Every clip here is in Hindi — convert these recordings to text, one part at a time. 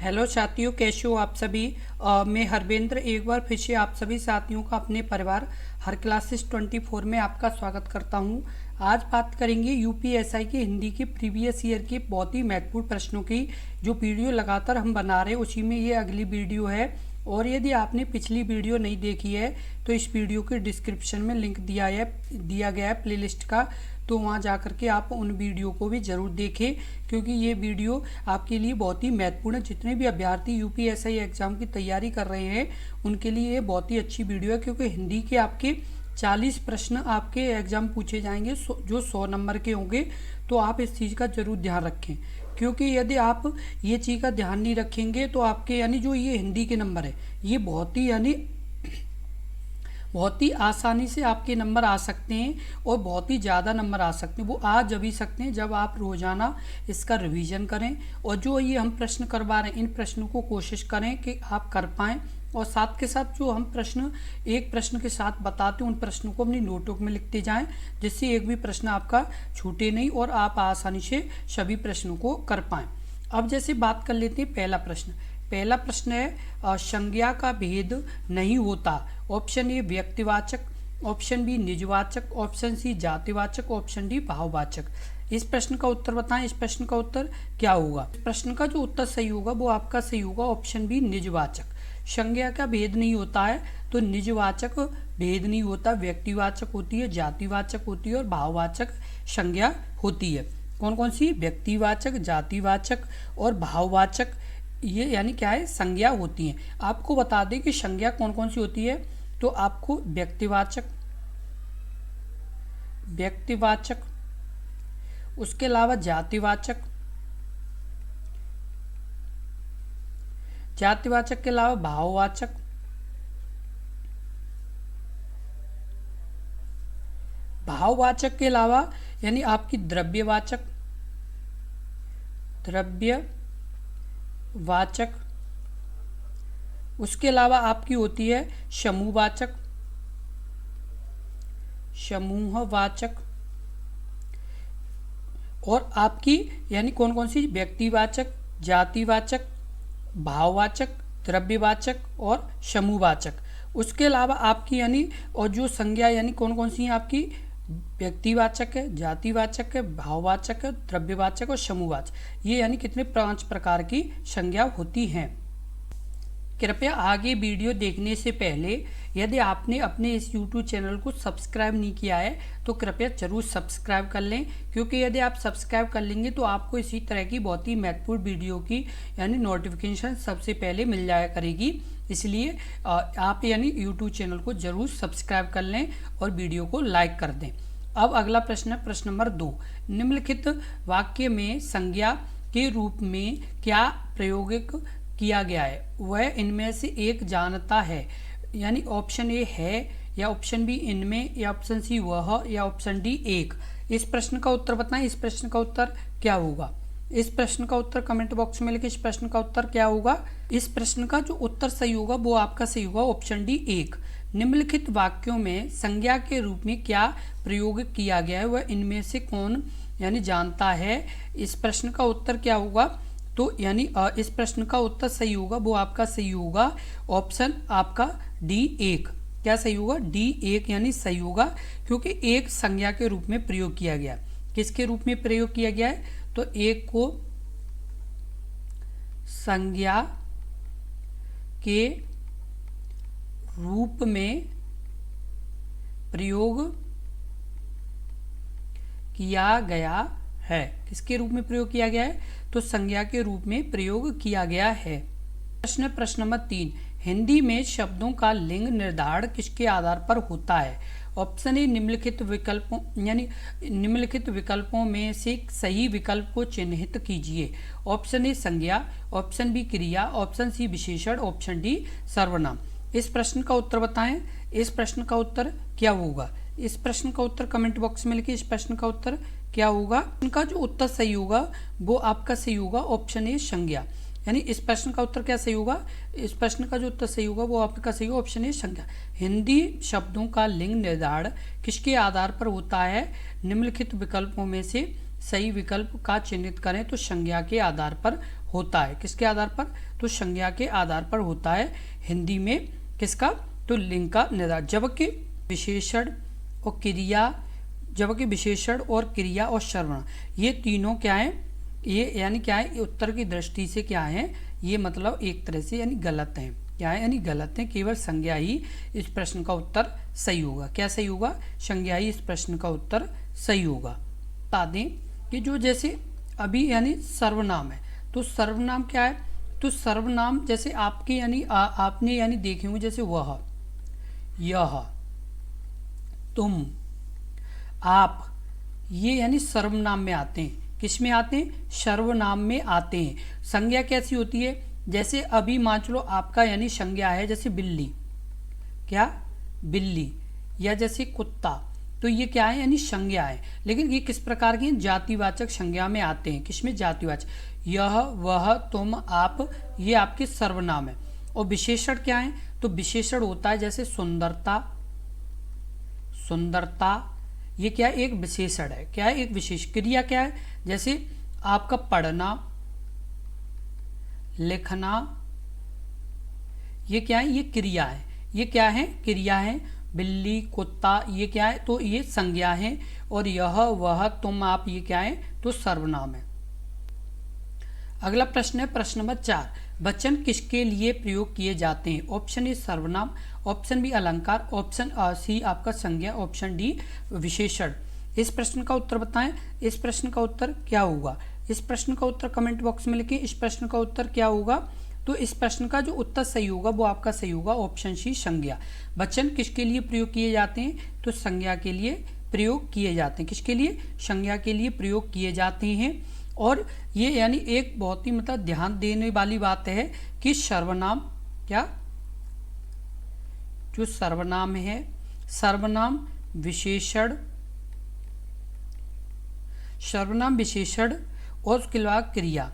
हेलो साथियों, कैसे हो आप सभी। मैं हरवेंद्र एक बार फिर से आप सभी साथियों का अपने परिवार हर क्लासेस 24 में आपका स्वागत करता हूं। आज बात करेंगे यूपीएसआई के हिंदी के प्रीवियस ईयर के बहुत ही महत्वपूर्ण प्रश्नों की जो वीडियो लगातार हम बना रहे हैं, उसी में ये अगली वीडियो है। और यदि आपने पिछली वीडियो नहीं देखी है तो इस वीडियो के डिस्क्रिप्शन में लिंक दिया गया है प्लेलिस्ट का, तो वहाँ जा कर के आप उन वीडियो को भी ज़रूर देखें, क्योंकि ये वीडियो आपके लिए बहुत ही महत्वपूर्ण है। जितने भी अभ्यर्थी यूपीएसआई एग्ज़ाम की तैयारी कर रहे हैं उनके लिए ये बहुत ही अच्छी वीडियो है, क्योंकि हिंदी के आपके 40 प्रश्न आपके एग्ज़ाम पूछे जाएंगे जो 100 नंबर के होंगे। तो आप इस चीज़ का ज़रूर ध्यान रखें, क्योंकि यदि आप ये चीज़ का ध्यान नहीं रखेंगे तो आपके यानी जो ये हिंदी के नंबर है ये बहुत ही आसानी से आपके नंबर आ सकते हैं और बहुत ही ज़्यादा नंबर आ सकते हैं। वो आ जब ही सकते हैं जब आप रोज़ाना इसका रिवीजन करें, और जो ये हम प्रश्न करवा रहे हैं इन प्रश्नों को कोशिश करें कि आप कर पाएँ। और साथ के साथ जो हम प्रश्न एक प्रश्न के साथ बताते हैं उन प्रश्नों को अपनी नोटबुक में लिखते जाएं, जिससे एक भी प्रश्न आपका छूटे नहीं और आप आसानी से सभी प्रश्नों को कर पाएँ। अब जैसे बात कर लेते हैं पहला प्रश्न है संज्ञा का भेद नहीं होता। ऑप्शन ए व्यक्तिवाचक, ऑप्शन बी निजवाचक, ऑप्शन सी जातिवाचक, ऑप्शन डी भाववाचक। इस प्रश्न का उत्तर बताएं। इस प्रश्न का उत्तर क्या होगा? इस प्रश्न का जो उत्तर सही होगा वो आपका सही होगा ऑप्शन बी निजवाचक। संज्ञा का भेद नहीं होता है तो निजवाचक भेद नहीं होता, व्यक्तिवाचक होती है, जातिवाचक होती है और भाववाचक संज्ञा होती है। कौन कौन सी? व्यक्तिवाचक, जातिवाचक और भाववाचक, ये यानी क्या है? संज्ञा होती हैं। आपको बता दें कि संज्ञा कौन कौन सी होती है, तो आपको व्यक्तिवाचक, उसके अलावा जातिवाचक के अलावा भाववाचक के अलावा यानी आपकी द्रव्यवाचक, उसके अलावा आपकी होती है समूहवाचक, और आपकी यानी कौन कौन सी? व्यक्तिवाचक, जातिवाचक, भाववाचक, द्रव्यवाचक और समूहवाचक। उसके अलावा आपकी यानी और जो संज्ञा यानी कौन कौन सी हैं आपकी? व्यक्तिवाचक है, जातिवाचक है, भाववाचक है, द्रव्यवाचक और समूहवाचक। ये यानी कितने 5 प्रकार की संज्ञा होती हैं। कृपया आगे वीडियो देखने से पहले यदि आपने अपने इस YouTube चैनल को सब्सक्राइब नहीं किया है तो कृपया जरूर सब्सक्राइब कर लें, क्योंकि यदि आप सब्सक्राइब कर लेंगे तो आपको इसी तरह की बहुत ही महत्वपूर्ण वीडियो की यानी नोटिफिकेशन सबसे पहले मिल जाया करेगी। इसलिए आप यानी YouTube चैनल को जरूर सब्सक्राइब कर लें और वीडियो को लाइक कर दें। अब अगला प्रश्न है प्रश्न नंबर 2। निम्नलिखित वाक्य में संज्ञा के रूप में क्या प्रयोगिक किया गया है? वह इनमें से एक जानता है, यानी ऑप्शन ए है, या ऑप्शन बी इनमें, या ऑप्शन सी वह, या ऑप्शन डी एक। इस प्रश्न का उत्तर बताएं। इस प्रश्न का उत्तर क्या होगा? इस प्रश्न का उत्तर कमेंट बॉक्स में लिखिए। इस प्रश्न का उत्तर क्या होगा? इस प्रश्न का जो उत्तर सही होगा वो आपका सही होगा ऑप्शन डी एक। निम्नलिखित वाक्यों में संज्ञा के रूप में क्या प्रयोग किया गया है? वह इनमें से कौन यानी जानता है? इस प्रश्न का उत्तर क्या होगा? तो यानी इस प्रश्न का उत्तर सही होगा वो आपका सही होगा ऑप्शन आपका डी एक। क्या सही होगा? डी एक यानी सही होगा, क्योंकि एक संज्ञा के रूप में प्रयोग किया गया। किसके रूप में प्रयोग किया गया है? तो एक को संज्ञा के रूप में प्रयोग किया गया है। किसके रूप में प्रयोग किया गया है? तो संज्ञा के रूप में प्रयोग किया गया है। प्रश्न नंबर 3। हिंदी में शब्दों का लिंग निर्धारण किसके आधार पर होता है? ऑप्शन ए निम्नलिखित विकल्पों में से सही विकल्प को चिन्हित कीजिए। ऑप्शन ए संज्ञा, ऑप्शन बी क्रिया, ऑप्शन सी विशेषण, ऑप्शन डी सर्वनाम। इस प्रश्न का उत्तर बताएं। इस प्रश्न का उत्तर क्या होगा? इस प्रश्न का उत्तर कमेंट बॉक्स में लिखिए। इस प्रश्न का उत्तर क्या होगा? इनका जो उत्तर सही होगा वो आपका सही होगा ऑप्शन ए संज्ञा। यानी इस प्रश्न का उत्तर क्या सही होगा? इस प्रश्न का जो उत्तर सही होगा वो आपका सही होगा ऑप्शन ए संज्ञा। हिंदी शब्दों का लिंग निर्धारण किसके आधार पर होता है? निम्नलिखित विकल्पों में से सही विकल्प का चिन्हित करें तो संज्ञा के आधार पर होता है। किसके आधार पर? तो संज्ञा के आधार पर होता है हिंदी में। किसका? तो लिंग का निर्धारण। जबकि विशेषण और क्रिया और सर्वनाम ये तीनों क्या है, ये यानी क्या है, उत्तर की दृष्टि से क्या है, ये मतलब एक तरह से यानी गलत है। क्या है? यानी गलत है। केवल संज्ञा ही इस प्रश्न का उत्तर सही होगा। क्या सही होगा? संज्ञा ही इस प्रश्न का उत्तर सही होगा। बता दें कि जो जैसे अभी यानी सर्वनाम है, तो सर्वनाम क्या है? तो सर्वनाम जैसे आपके यानी आपने यानी देखे होंगे, जैसे वह, यह, तुम, आप, ये यानी सर्वनाम में आते हैं। किस में आते हैं? सर्वनाम में आते हैं। संज्ञा कैसी होती है? जैसे अभी मान लो आपका यानी संज्ञा है जैसे बिल्ली, क्या? बिल्ली, या जैसे कुत्ता, तो ये क्या है? यानी संज्ञा है। लेकिन ये किस प्रकार की? जातिवाचक संज्ञा में आते हैं। किसमें? जातिवाचक। यह, वह, तुम, आप, ये आपके सर्वनाम है। और विशेषण क्या है? तो विशेषण होता है जैसे सुंदरता, सुंदरता, ये क्या है? एक विशेषण है। क्या है? एक विशेष। क्रिया क्या है? जैसे आपका पढ़ना, लिखना, ये क्या है? ये क्रिया है। ये क्या है? क्रिया है। बिल्ली, कुत्ता, ये क्या है? तो ये संज्ञा है। और यह, वह, तुम, आप, ये क्या है? तो सर्वनाम है। अगला प्रश्न है प्रश्न नंबर 4। वचन किसके लिए प्रयोग किए जाते हैं? ऑप्शन ए सर्वनाम, ऑप्शन बी अलंकार, ऑप्शन सी आपका संज्ञा, ऑप्शन डी विशेषण। इस प्रश्न का उत्तर बताएं। इस प्रश्न का उत्तर क्या होगा? इस प्रश्न का उत्तर कमेंट बॉक्स में लिखें। इस प्रश्न का उत्तर क्या होगा? तो इस प्रश्न का जो उत्तर सही होगा वो आपका सही होगा ऑप्शन सी संज्ञा। वचन किसके लिए प्रयोग किए जाते हैं? तो संज्ञा के लिए प्रयोग किए जाते हैं। किसके लिए? संज्ञा के लिए प्रयोग किए जाते हैं। और ये यानी एक बहुत ही मतलब ध्यान देने वाली बात है कि सर्वनाम, क्या? जो सर्वनाम है, सर्वनाम, विशेषण, सर्वनाम, विशेषण और उसके अलावा क्रिया,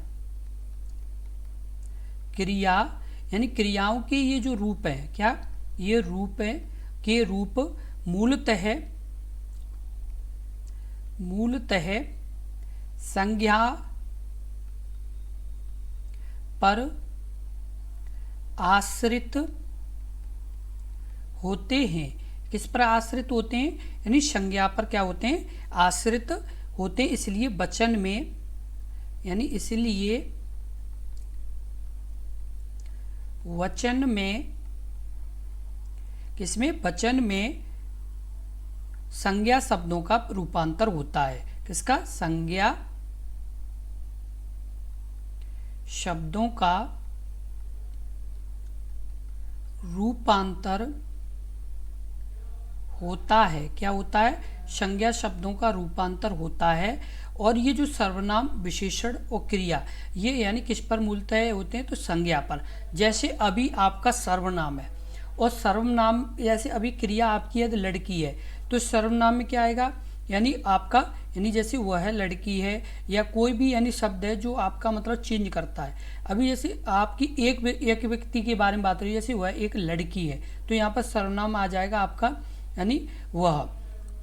क्रिया यानी क्रियाओं के ये जो रूप है, क्या? ये रूप है, के रूप मूलतः संज्ञा पर आश्रित होते हैं। किस पर आश्रित होते हैं? यानी संज्ञा पर क्या होते हैं? आश्रित होते हैं। इसलिए वचन में, यानी इसलिए वचन में, किसमें? वचन में संज्ञा शब्दों का रूपांतर होता है। किसका? संज्ञा शब्दों का रूपांतर होता है। क्या होता है? संज्ञा शब्दों का रूपांतर होता है। और ये जो सर्वनाम, विशेषण और क्रिया, ये यानी किस पर मूलतः होते हैं? तो संज्ञा पर। जैसे अभी आपका सर्वनाम है और सर्वनाम, जैसे अभी क्रिया आपकी है तो लड़की है, तो सर्वनाम में क्या आएगा? यानी आपका, यानी जैसे वह है, लड़की है, या कोई भी यानी शब्द है जो आपका मतलब चेंज करता है। अभी जैसे आपकी एक व्यक्ति के बारे में बात हो रही है, जैसे वह एक लड़की है, तो यहाँ पर सर्वनाम आ जाएगा आपका यानी वह।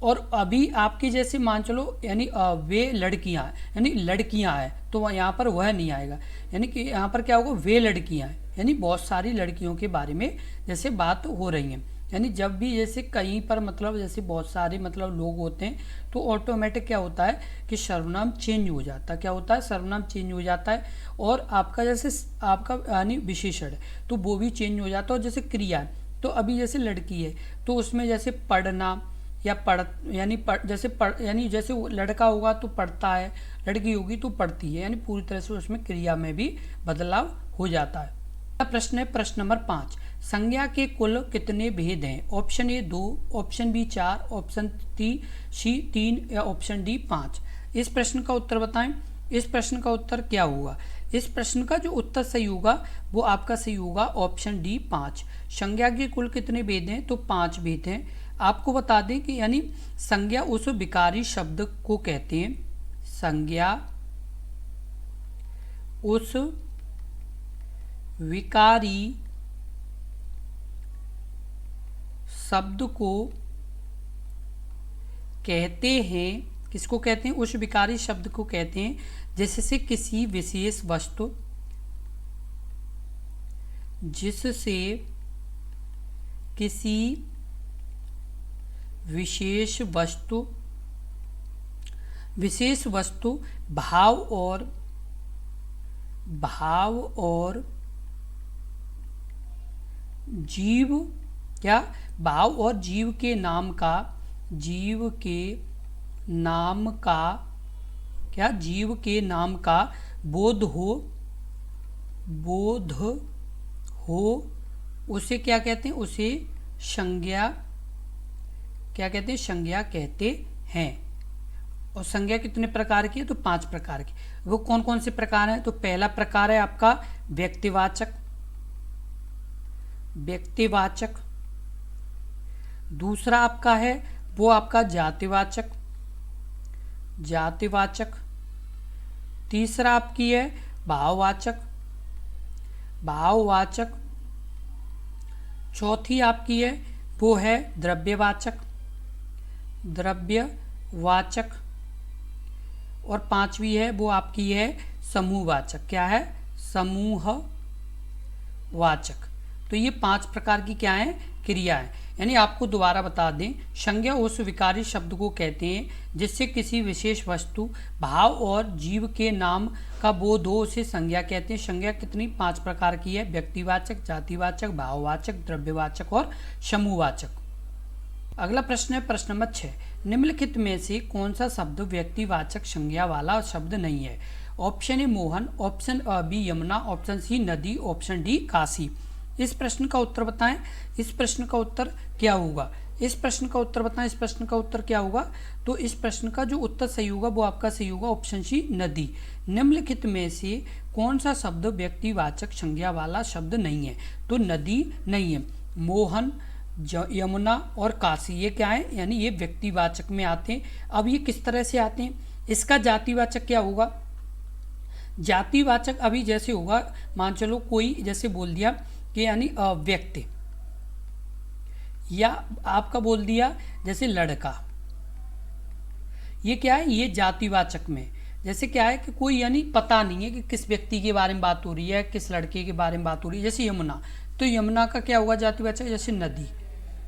और अभी आपके जैसे मान चलो यानी वे लड़कियां यानी लड़कियां हैं, तो यहाँ पर वह नहीं आएगा। यानी कि यहाँ पर क्या होगा? वे लड़कियां हैं, यानी बहुत सारी लड़कियों के बारे में जैसे बात हो रही है। यानी जब भी जैसे कहीं पर मतलब जैसे बहुत सारे मतलब लोग होते हैं, तो ऑटोमेटिक क्या होता है कि सर्वनाम चेंज हो जाता है। क्या होता है? सर्वनाम चेंज हो जाता है। और आपका जैसे आपका यानी विशेषण है तो वो भी चेंज हो जाता है। और जैसे क्रिया है, तो अभी जैसे लड़की है तो उसमें जैसे पढ़ना या पढ़ यानी यानी जैसे लड़का होगा तो पढ़ता है, लड़की होगी तो पढ़ती है, यानी पूरी तरह से उसमें क्रिया में भी बदलाव हो जाता है। प्रश्न है प्रश्न नंबर 5। संज्ञा के कुल कितने भेद हैं? Option A 2, option B 4, option C 3 या ऑप्शन डी 5। इस प्रश्न का उत्तर बताएं। इस प्रश्न का उत्तर क्या होगा? इस प्रश्न का जो उत्तर सही होगा वो आपका सही होगा ऑप्शन डी 5। संज्ञा के कुल कितने भेद हैं? तो 5 भेद हैं। आपको बता दें कि यानी संज्ञा उस विकारी शब्द को कहते हैं, संज्ञा उस विकारी शब्द को कहते हैं। किसको कहते हैं? उस विकारी शब्द को कहते हैं जिससे किसी विशेष वस्तु, जिससे किसी विशेष वस्तु भाव और जीव के नाम का बोध हो उसे क्या कहते हैं? उसे संज्ञा कहते हैं। और संज्ञा कितने प्रकार की है? तो 5 प्रकार की। वो कौन कौन से प्रकार हैं? तो पहला प्रकार है आपका व्यक्तिवाचक। दूसरा आपका है वो आपका जातिवाचक। तीसरा आपकी है भाववाचक। चौथी आपकी है वो है द्रव्यवाचक। और पांचवी है वो आपकी है समूहवाचक। क्या है? समूहवाचक। तो ये 5 प्रकार की क्या है? क्रिया है। यानी आपको दोबारा बता दें, संज्ञा उस विकारी शब्द को कहते हैं जिससे किसी विशेष वस्तु, भाव और जीव के नाम का बोध हो, उसे संज्ञा कहते हैं। संज्ञा कितनी? 5 प्रकार की है। व्यक्तिवाचक, जातिवाचक, भाववाचक, द्रव्यवाचक और समूहवाचक। अगला प्रश्न है प्रश्न नंबर 6। निम्नलिखित में से कौन सा शब्द व्यक्तिवाचक संज्ञा वाला शब्द नहीं है? Option A Mohan, option B Yamuna, option C नदी, ऑप्शन डी काशी। इस प्रश्न का उत्तर बताएं। इस प्रश्न का उत्तर क्या होगा? इस प्रश्न का उत्तर बताएं। इस प्रश्न का उत्तर क्या होगा? तो इस प्रश्न का जो उत्तर सही होगा वो आपका सही होगा ऑप्शन सी नदी। निम्नलिखित में से कौन सा शब्द व्यक्तिवाचक संज्ञा वाला शब्द नहीं है? तो नदी नहीं है। मोहन, यमुना और काशी ये क्या है? यानी ये व्यक्तिवाचक में आते हैं। अब ये किस तरह से आते हैं? इसका जातिवाचक क्या होगा? जातिवाचक अभी जैसे होगा, मान चलो कोई जैसे बोल दिया कि यानी व्यक्ति, या आपका बोल दिया जैसे लड़का, ये क्या है? ये जातिवाचक में। जैसे क्या है कि कोई यानी पता नहीं है कि किस व्यक्ति के बारे में बात हो रही है, किस लड़के के बारे में बात हो रही है। जैसे यमुना, तो यमुना का क्या होगा जातिवाचक? जैसे नदी,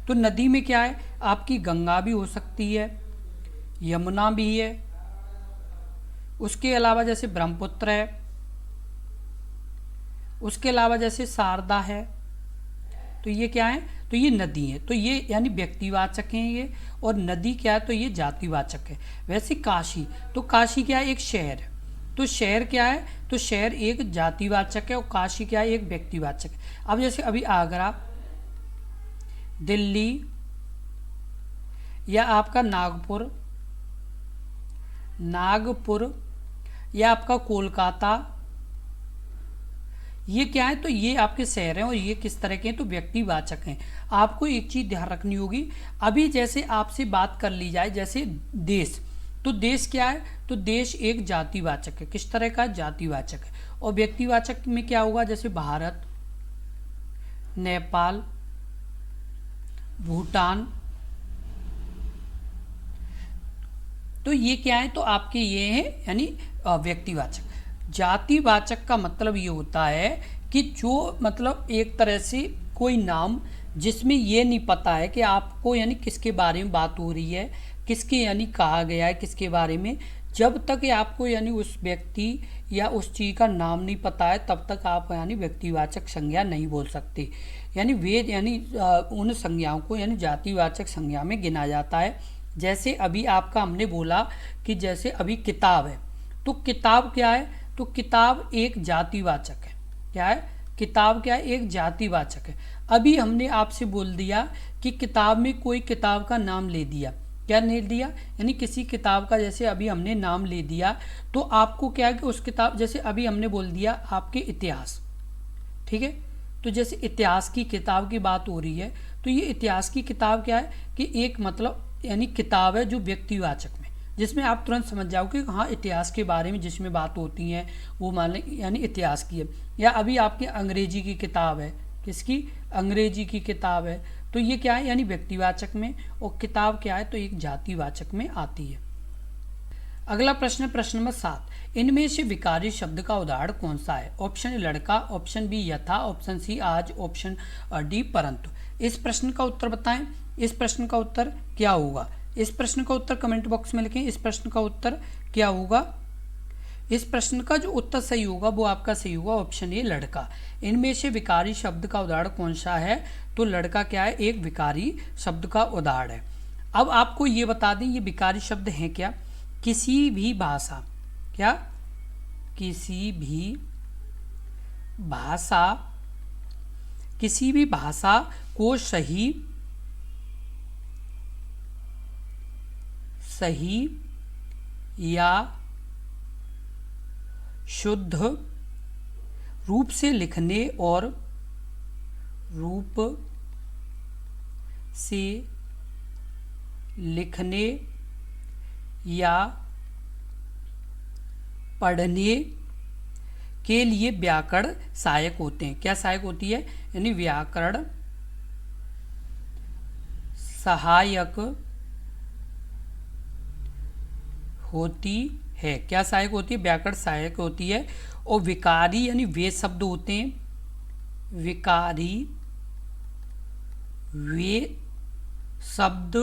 तो नदी में क्या है? आपकी गंगा भी हो सकती है, यमुना भी है, उसके अलावा जैसे ब्रह्मपुत्र है, उसके अलावा जैसे शारदा है। तो ये क्या है? तो ये नदी है। तो ये यानी व्यक्तिवाचक हैं ये। और नदी क्या है? तो ये जातिवाचक है। वैसे काशी, तो काशी क्या है? एक शहर है। तो शहर क्या है? तो शहर एक जातिवाचक है और काशी क्या है? एक व्यक्तिवाचक है। अब जैसे अभी आगरा, दिल्ली या आपका नागपुर या आपका कोलकाता, ये क्या है? तो ये आपके शहर हैं और ये किस तरह के हैं? तो व्यक्तिवाचक हैं। आपको एक चीज़ ध्यान रखनी होगी, अभी जैसे आपसे बात कर ली जाए जैसे देश, तो देश क्या है? तो देश एक जातिवाचक है। किस तरह का? जातिवाचक है। और व्यक्तिवाचक में क्या होगा? जैसे भारत, नेपाल, भूटान, तो ये क्या है? तो आपके ये हैं यानी व्यक्तिवाचक। जातिवाचक का मतलब ये होता है कि जो मतलब एक तरह से कोई नाम जिसमें ये नहीं पता है कि आपको यानी किसके बारे में बात हो रही है, किसके यानी कहा गया है किसके बारे में, जब तक आपको यानी उस व्यक्ति या उस चीज़ का नाम नहीं पता है तब तक आप यानी व्यक्तिवाचक संज्ञा नहीं बोल सकते। यानी वेद यानी उन संज्ञाओं को यानी जातिवाचक संज्ञा में गिना जाता है। जैसे अभी आपका हमने बोला कि जैसे अभी किताब है, तो किताब क्या है? तो किताब एक जातिवाचक है। क्या है? किताब क्या है? एक जातिवाचक है। अभी हमने आपसे बोल दिया कि किताब में कोई किताब का नाम ले दिया, क्या ले दिया? यानी किसी किताब का जैसे अभी हमने नाम ले दिया, तो आपको क्या है कि उस किताब, जैसे अभी हमने बोल दिया आपके इतिहास, ठीक है, तो जैसे इतिहास की किताब की बात हो रही है, तो ये इतिहास की किताब क्या है कि एक मतलब यानी किताब है जो व्यक्तिवाचक में, जिसमें आप तुरंत समझ जाओगे कि हाँ इतिहास के बारे में जिसमें बात होती है वो मान लें यानी इतिहास की है। या अभी आपकी अंग्रेजी की किताब है, किसकी? अंग्रेजी की किताब है, तो ये क्या है? यानी व्यक्तिवाचक में। और किताब क्या है? तो एक जातिवाचक में आती है। अगला प्रश्न है प्रश्न नंबर 7। इनमें से विकारी शब्द का उदाहरण कौन सा है? ऑप्शन ए लड़का, ऑप्शन बी यथा, ऑप्शन सी आज, ऑप्शन डी परंतु। इस प्रश्न का उत्तर बताएं। इस प्रश्न का उत्तर क्या होगा? इस प्रश्न का उत्तर कमेंट बॉक्स में लिखें। इस प्रश्न का उत्तर क्या होगा? इस प्रश्न का जो उत्तर सही होगा वो आपका सही होगा ऑप्शन ए लड़का। इनमें से विकारी शब्द का उदाहरण कौन सा है? तो लड़का क्या है? एक विकारी शब्द का उदाहरण है। अब आपको ये बता दें ये विकारी शब्द हैं क्या? किसी भी भाषा, क्या किसी भी भाषा, किसी भी भाषा को सही या शुद्ध रूप से लिखने और रूप से लिखने या पढ़ने के लिए व्याकरण सहायक होते हैं। क्या सहायक होती है? यानी व्याकरण सहायक होती है। क्या सहायक होती है? व्याकरण सहायक होती है। और विकारी यानी वे शब्द होते हैं, विकारी वे शब्द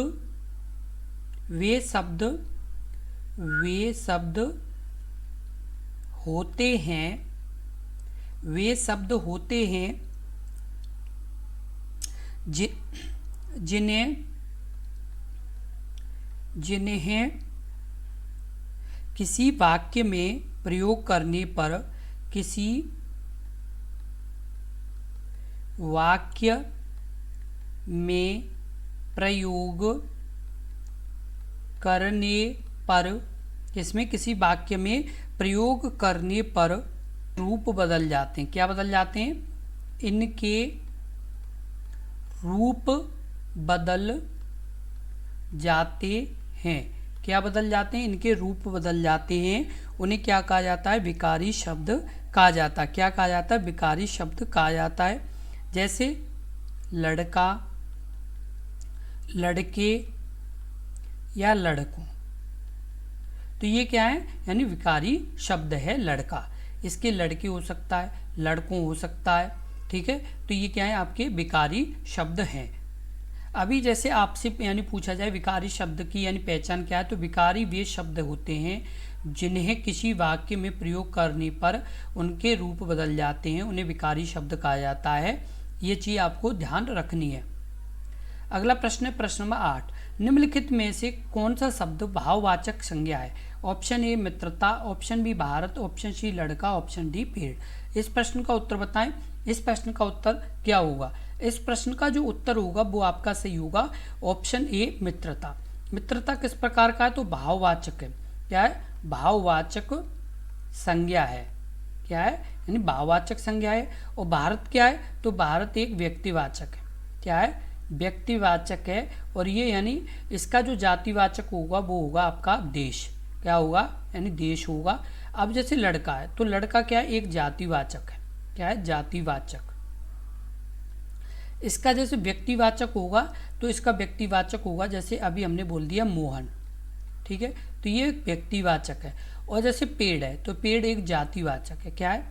होते हैं, वे शब्द होते हैं जिन्हें किसी वाक्य में प्रयोग करने पर, किसी वाक्य में प्रयोग करने पर, इसमें किसी वाक्य में प्रयोग करने पर रूप बदल जाते हैं। क्या बदल जाते हैं? इनके रूप बदल जाते हैं। क्या बदल जाते हैं? इनके रूप बदल जाते हैं। उन्हें क्या कहा जाता है? विकारी शब्द कहा जाता है। क्या कहा जाता है? विकारी शब्द कहा जाता है। जैसे लड़का, लड़के या लड़कों। तो ये क्या है? यानी विकारी शब्द है लड़का। इसके लड़के हो सकता है, लड़कों हो सकता है। ठीक है, तो ये क्या है? आपके विकारी शब्द हैं। अभी जैसे आपसे यानी पूछा जाए विकारी शब्द की यानी पहचान क्या है, तो विकारी वे शब्द होते हैं जिन्हें किसी वाक्य में प्रयोग करने पर उनके रूप बदल जाते हैं, उन्हें विकारी शब्द कहा जाता है। ये चीज़ आपको ध्यान रखनी है। अगला प्रश्न है प्रश्न नंबर 8। निम्नलिखित में से कौन सा शब्द भाववाचक संज्ञा है? ऑप्शन ए मित्रता, option B Bharat, option C लड़का, ऑप्शन डी पेड़। इस प्रश्न का उत्तर बताएं। इस प्रश्न का उत्तर क्या होगा? इस प्रश्न का जो उत्तर होगा वो आपका सही होगा ऑप्शन ए मित्रता। मित्रता किस प्रकार का है? तो भाववाचक है। क्या है? भाववाचक संज्ञा है। क्या है? यानी भाववाचक संज्ञा है। और भारत क्या है? तो भारत एक व्यक्तिवाचक है। क्या है? व्यक्तिवाचक है। और ये यानी इसका जो जातिवाचक होगा वो होगा आपका देश। क्या होगा? यानी देश होगा। अब जैसे लड़का है तो लड़का क्या है? एक जातिवाचक है। क्या है? जातिवाचक। इसका जैसे व्यक्तिवाचक होगा तो इसका व्यक्तिवाचक होगा जैसे अभी हमने बोल दिया मोहन। ठीक है, तो ये व्यक्तिवाचक है। और जैसे पेड़ है तो पेड़ एक जातिवाचक है। क्या है?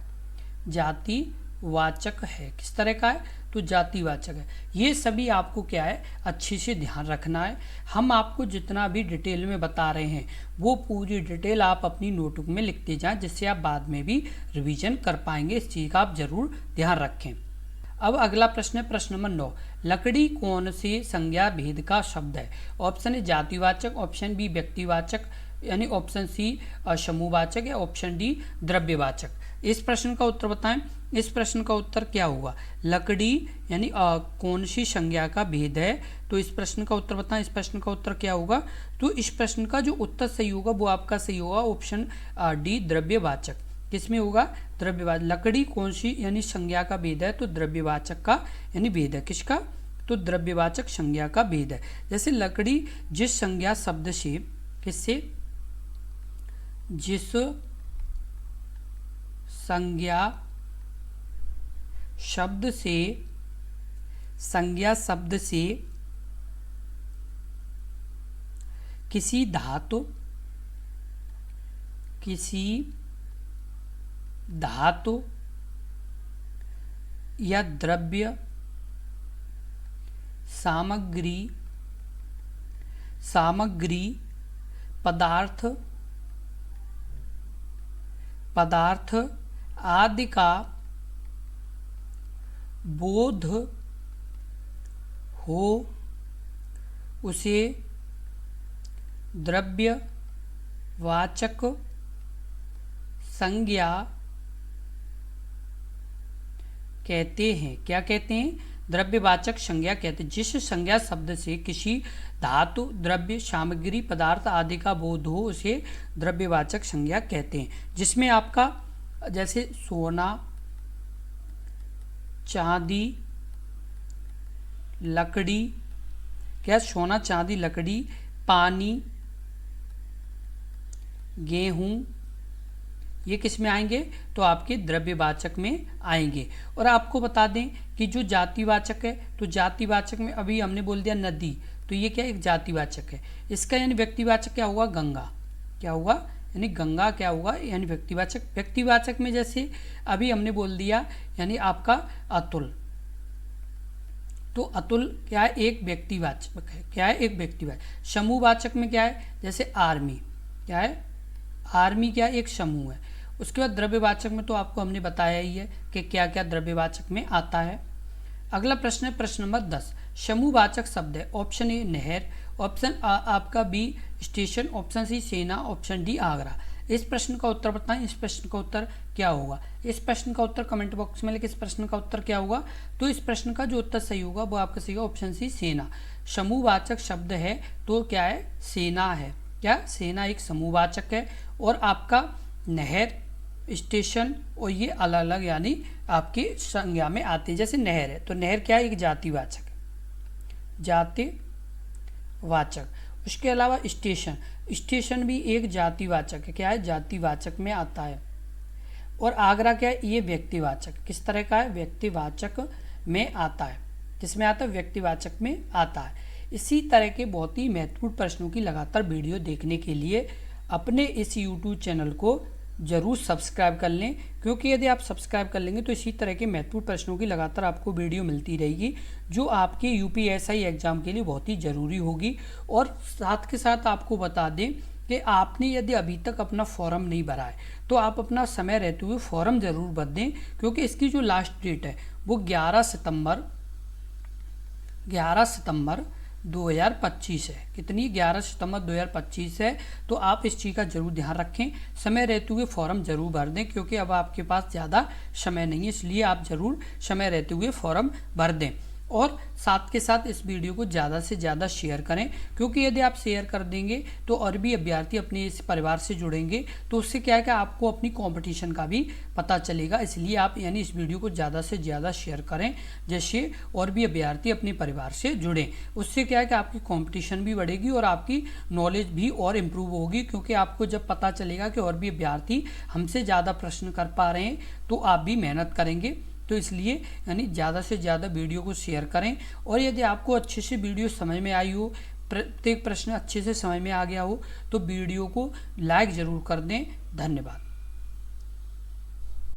जातिवाचक है। किस तरह का है? तो जातिवाचक है। ये सभी आपको क्या है? अच्छे से ध्यान रखना है। हम आपको जितना भी डिटेल में बता रहे हैं वो पूरी डिटेल आप अपनी नोटबुक में लिखते जाएं, जिससे आप बाद में भी रिवीजन कर पाएंगे। इस चीज़ का आप जरूर ध्यान रखें। अब अगला प्रश्न है प्रश्न नंबर 9। लकड़ी कौन से संज्ञा भेद का शब्द है? ऑप्शन ए जातिवाचक, ऑप्शन बी व्यक्तिवाचक यानी ऑप्शन सी समूहवाचक या ऑप्शन डी द्रव्यवाचक। इस प्रश्न का उत्तर बताएं। इस प्रश्न का उत्तर क्या होगा? लकड़ी यानी कौन सी संज्ञा का भेद है? तो इस प्रश्न का उत्तर बताएं। इस प्रश्न का उत्तर क्या होगा? तो इस प्रश्न का जो उत्तर सही होगा वो आपका सही होगा ऑप्शन डी द्रव्यवाचक। किसमें होगा? द्रव्यवाचक। लकड़ी कौन सी यानी संज्ञा का भेद है? तो द्रव्यवाचक का यानी भेद है। किसका? तो द्रव्यवाचक संज्ञा का भेद है। जैसे लकड़ी जिस संज्ञा शब्द से, किससे? जिस संज्ञा शब्द से, संज्ञा शब्द से किसी धातु किसी धातु या द्रव्य सामग्री पदार्थ आदि का बोध हो उसे द्रव्यवाचक संज्ञा कहते हैं। क्या कहते हैं? द्रव्यवाचक संज्ञा कहते हैं। जिस संज्ञा शब्द से किसी धातु, द्रव्य, सामग्री, पदार्थ आदि का बोध हो उसे द्रव्यवाचक संज्ञा कहते हैं। जिसमें आपका जैसे सोना, चांदी, लकड़ी, क्या सोना, चांदी, लकड़ी, पानी, गेहूं, ये किस में आएंगे? तो आपके द्रव्यवाचक में आएंगे। और आपको बता दें कि जो जातिवाचक है, तो जातिवाचक में अभी हमने बोल दिया नदी, तो ये क्या एक जातिवाचक है। इसका यानी व्यक्तिवाचक क्या होगा? गंगा। क्या होगा? यानी गंगा क्या होगा? यानी व्यक्तिवाचक। व्यक्तिवाचक में जैसे अभी हमने बोल दिया यानी आपका अतुल, तो अतुल क्या है? एक व्यक्तिवाचक है। क्या है? एक व्यक्तिवाचक। समूहवाचक में क्या है? जैसे आर्मी, क्या है? आर्मी क्या है? एक समूह है। उसके बाद द्रव्यवाचक में तो आपको हमने बताया ही है कि क्या क्या द्रव्यवाचक में आता है। अगला प्रश्न है प्रश्न नंबर 10। समूहवाचक शब्द है। ऑप्शन ए नहर, ऑप्शन आपका बी स्टेशन, ऑप्शन सी सेना, ऑप्शन डी आगरा। इस प्रश्न का उत्तर बताएं। इस प्रश्न का उत्तर क्या होगा? इस प्रश्न का उत्तर कमेंट बॉक्स में लिखें। इस प्रश्न का उत्तर क्या होगा? तो इस प्रश्न का जो उत्तर सही होगा वो आपका सही होगा ऑप्शन सी सेना। समूहवाचक शब्द है तो क्या है? सेना है। क्या? सेना एक समूहवाचक है। और आपका नहर, स्टेशन और ये अलग अलग यानी आपकी संज्ञा में आते हैं। जैसे नहर है तो नहर क्या है? एक जातिवाचक है, जातिवाचक। उसके अलावा स्टेशन, स्टेशन भी एक जातिवाचक है। क्या है? जातिवाचक में आता है। और आगरा क्या है? ये व्यक्तिवाचक। किस तरह का है? व्यक्तिवाचक में आता है। किसमें आता है? व्यक्तिवाचक में आता है। इसी तरह के बहुत ही महत्वपूर्ण प्रश्नों की लगातार वीडियो देखने के लिए अपने इस YouTube चैनल को जरूर सब्सक्राइब कर लें, क्योंकि यदि आप सब्सक्राइब कर लेंगे तो इसी तरह के महत्वपूर्ण प्रश्नों की लगातार आपको वीडियो मिलती रहेगी, जो आपके UPSI एग्ज़ाम के लिए बहुत ही ज़रूरी होगी। और साथ के साथ आपको बता दें कि आपने यदि अभी तक अपना फॉर्म नहीं भरा है तो आप अपना समय रहते हुए फॉर्म ज़रूर भर दें, क्योंकि इसकी जो लास्ट डेट है वो 11 सितंबर 2025 है। कितनी? 11 सितंबर 2025 है। तो आप इस चीज़ का जरूर ध्यान रखें, समय रहते हुए फॉर्म जरूर भर दें, क्योंकि अब आपके पास ज़्यादा समय नहीं है, इसलिए आप जरूर समय रहते हुए फॉर्म भर दें। और साथ के साथ इस वीडियो को ज़्यादा से ज़्यादा शेयर करें, क्योंकि यदि आप शेयर कर देंगे तो और भी अभ्यर्थी अपने इस परिवार से जुड़ेंगे, तो उससे क्या है कि आपको अपनी कंपटीशन का भी पता चलेगा। इसलिए आप यानी इस वीडियो को ज़्यादा से ज़्यादा शेयर करें, जिससे और भी अभ्यर्थी अपने परिवार से जुड़ें। उससे क्या है कि आपकी कंपटीशन भी बढ़ेगी और आपकी नॉलेज भी और इम्प्रूव होगी, क्योंकि आपको जब पता चलेगा कि और भी अभ्यर्थी हमसे ज़्यादा प्रश्न कर पा रहे हैं तो आप भी मेहनत करेंगे। तो इसलिए यानी ज़्यादा से ज़्यादा वीडियो को शेयर करें। और यदि आपको अच्छे से वीडियो समझ में आई हो, प्रत्येक प्रश्न अच्छे से समझ में आ गया हो, तो वीडियो को लाइक ज़रूर कर दें। धन्यवाद।